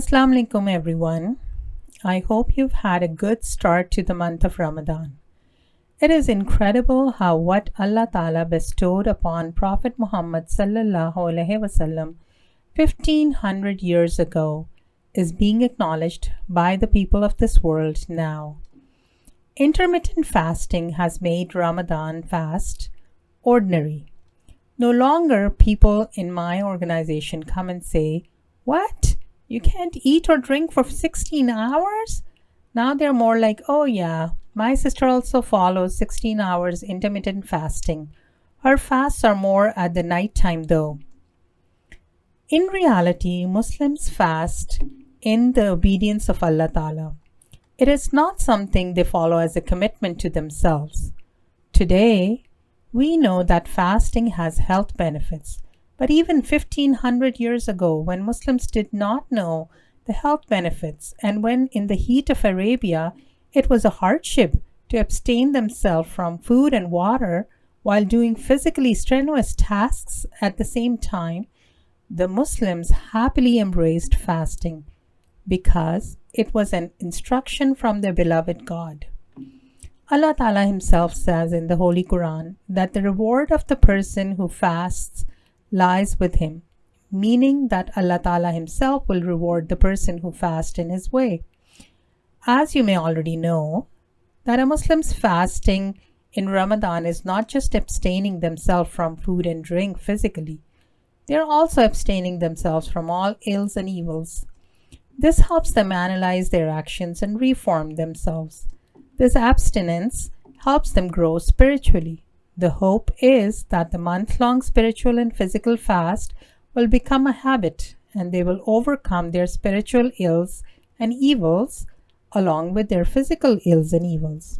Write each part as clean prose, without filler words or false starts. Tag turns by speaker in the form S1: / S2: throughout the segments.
S1: Assalamu alaikum everyone. I hope you've had a good start to the month of Ramadan. It is incredible how what Allah Ta'ala bestowed upon Prophet Muhammad sallallahu alaihi wasallam 1500 years ago is being acknowledged by the people of this world now. Intermittent fasting has made Ramadan fast ordinary. No longer people in my organization come and say, "What? You can't eat or drink for 16 hours?" Now they're more like, "Oh yeah, my sister also follows 16 hours intermittent fasting. Her fasts are more at the night time though." In reality, Muslims fast in the obedience of Allah Ta'ala. It is not something they follow as a commitment to themselves. Today, we know that fasting has health benefits. But even 1500 years ago, when Muslims did not know the health benefits, and when in the heat of Arabia, it was a hardship to abstain themselves from food and water while doing physically strenuous tasks at the same time, the Muslims happily embraced fasting because it was an instruction from their beloved God. Allah Ta'ala Himself says in the Holy Quran that the reward of the person who fasts lies with him, meaning that Allah Ta'ala Himself will reward the person who fasts in His way. As you may already know, that a Muslim's fasting in Ramadan is not just abstaining themselves from food and drink physically, they are also abstaining themselves from all ills and evils. This helps them analyze their actions and reform themselves. This abstinence helps them grow spiritually. The hope is that the month-long spiritual and physical fast will become a habit and they will overcome their spiritual ills and evils along with their physical ills and evils.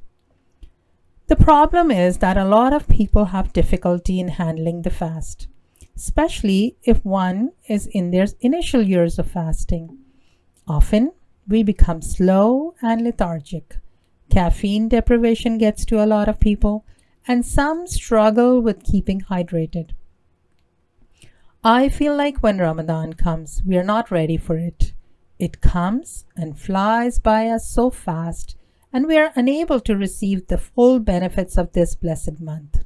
S1: The problem is that a lot of people have difficulty in handling the fast, especially if one is in their initial years of fasting. Often, we become slow and lethargic. Caffeine deprivation gets to a lot of people, and some struggle with keeping hydrated. I feel like when Ramadan comes, we are not ready for it. It comes and flies by us so fast, and we are unable to receive the full benefits of this blessed month.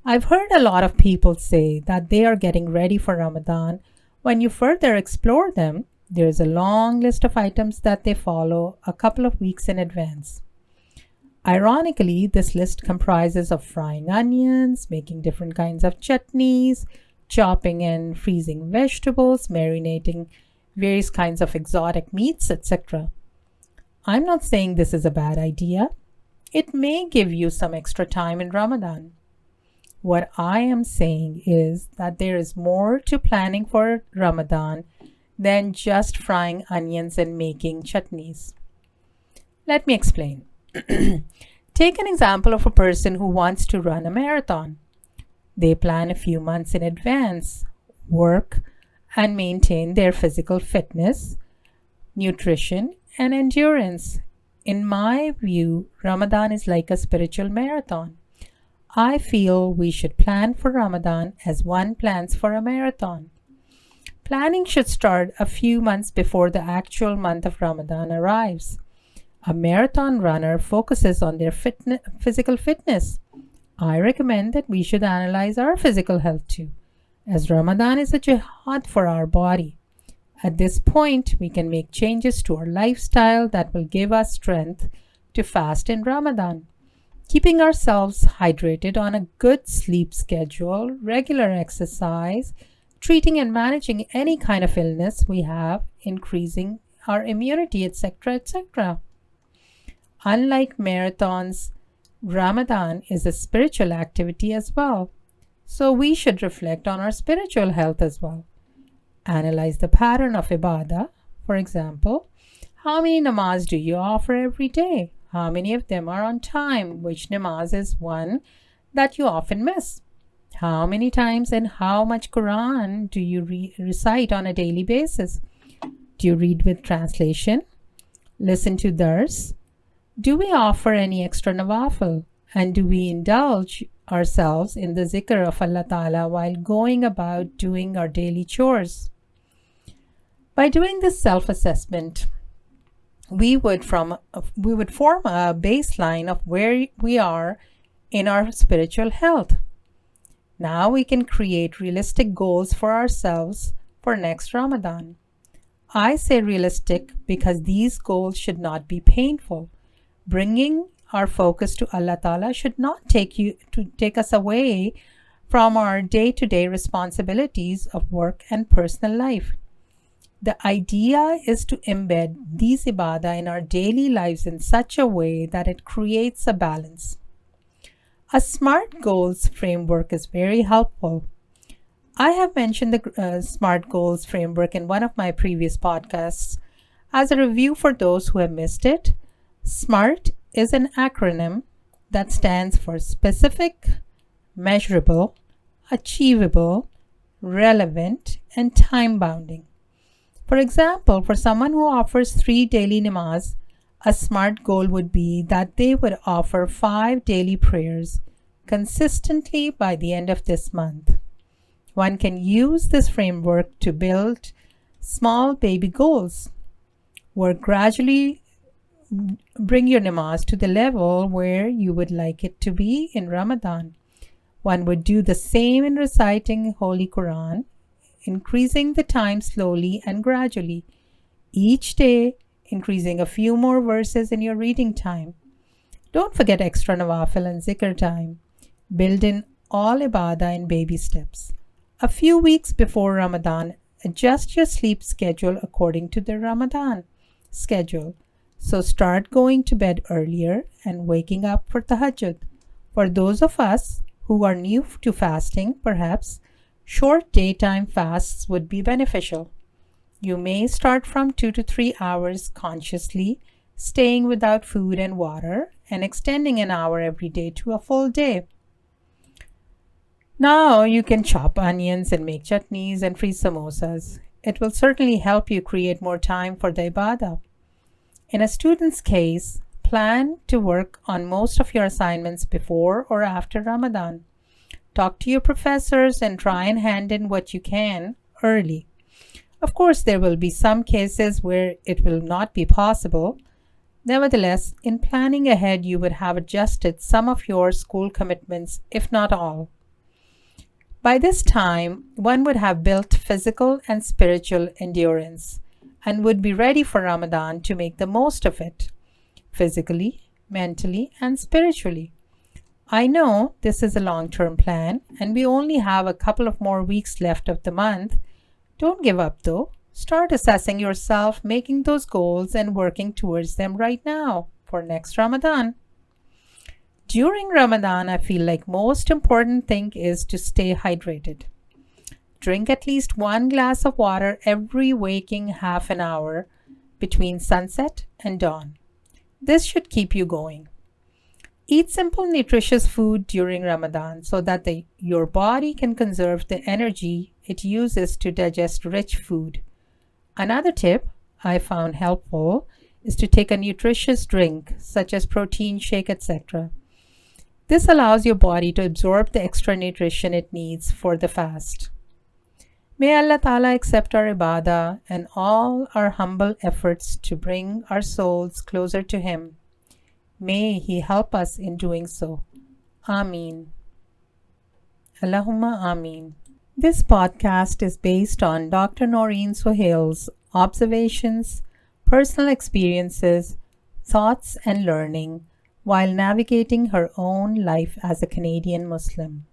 S1: I've heard a lot of people say that they are getting ready for Ramadan. When you further explore them, there is a long list of items that they follow a couple of weeks in advance. Ironically, this list comprises of frying onions, making different kinds of chutneys, chopping and freezing vegetables, marinating various kinds of exotic meats, etc. I'm not saying this is a bad idea. It may give you some extra time in Ramadan. What I am saying is that there is more to planning for Ramadan than just frying onions and making chutneys. Let me explain. Take an example of a person who wants to run a marathon. They plan a few months in advance, work and maintain their physical fitness, nutrition, and endurance. In my view, Ramadan is like a spiritual marathon. I feel we should plan for Ramadan as one plans for a marathon. Planning should start a few months before the actual month of Ramadan arrives. A marathon runner focuses on their physical fitness. I recommend that we should analyze our physical health too, as Ramadan is a jihad for our body. At this point, we can make changes to our lifestyle that will give us strength to fast in Ramadan. Keeping ourselves hydrated on a good sleep schedule, regular exercise, treating and managing any kind of illness we have, increasing our immunity, etc., etc. Unlike marathons, Ramadan is a spiritual activity as well. So we should reflect on our spiritual health as well. Analyze the pattern of ibadah. For example, how many namaz do you offer every day? How many of them are on time? Which namaz is one that you often miss? How many times and how much Quran do you recite on a daily basis? Do you read with translation? Listen to dars? Do we offer any extra nawafil? And do we indulge ourselves in the zikr of Allah Ta'ala while going about doing our daily chores? By doing this self-assessment, we would form a baseline of where we are in our spiritual health. Now we can create realistic goals for ourselves for next Ramadan. I say realistic because these goals should not be painful. Bringing our focus to Allah Ta'ala should not take us away from our day-to-day responsibilities of work and personal life. The idea is to embed these ibadah in our daily lives in such a way that it creates a balance. A SMART goals framework is very helpful. I have mentioned the SMART goals framework in one of my previous podcasts. As a review for those who have missed it, SMART is an acronym that stands for specific, measurable, achievable, relevant, and time-bounding. For example, for someone who offers 3 daily namaz, a SMART goal would be that they would offer 5 daily prayers consistently by the end of this month. One can use this framework to build small baby goals. Work gradually bring your namaz to the level where you would like it to be in Ramadan. One would do the same in reciting Holy Quran, increasing the time slowly and gradually. Each day, increasing a few more verses in your reading time. Don't forget extra nawafil and zikr time. Build in all ibadah in baby steps. A few weeks before Ramadan, adjust your sleep schedule according to the Ramadan schedule. So start going to bed earlier and waking up for tahajjud. For those of us who are new to fasting, perhaps short daytime fasts would be beneficial. You may start from 2 to 3 hours consciously, staying without food and water, and extending an hour every day to a full day. Now you can chop onions and make chutneys and freeze samosas. It will certainly help you create more time for the ibadah. In a student's case, plan to work on most of your assignments before or after Ramadan. Talk to your professors and try and hand in what you can early. Of course, there will be some cases where it will not be possible. Nevertheless, in planning ahead, you would have adjusted some of your school commitments, if not all. By this time, one would have built physical and spiritual endurance and would be ready for Ramadan to make the most of it, physically, mentally, and spiritually. I know this is a long-term plan, and we only have a couple of more weeks left of the month. Don't give up though. Start assessing yourself, making those goals, and working towards them right now for next Ramadan. During Ramadan, I feel like most important thing is to stay hydrated. Drink at least 1 glass of water every waking half an hour between sunset and dawn. This should keep you going. Eat simple, nutritious food during Ramadan so that your body can conserve the energy it uses to digest rich food. Another tip I found helpful is to take a nutritious drink such as protein shake, etc. This allows your body to absorb the extra nutrition it needs for the fast. May Allah Ta'ala accept our ibadah and all our humble efforts to bring our souls closer to Him. May He help us in doing so. Ameen. Allahumma Ameen. This podcast is based on Dr.Naureen Sohail's observations, personal experiences, thoughts, and learning while navigating her own life as a Canadian Muslim.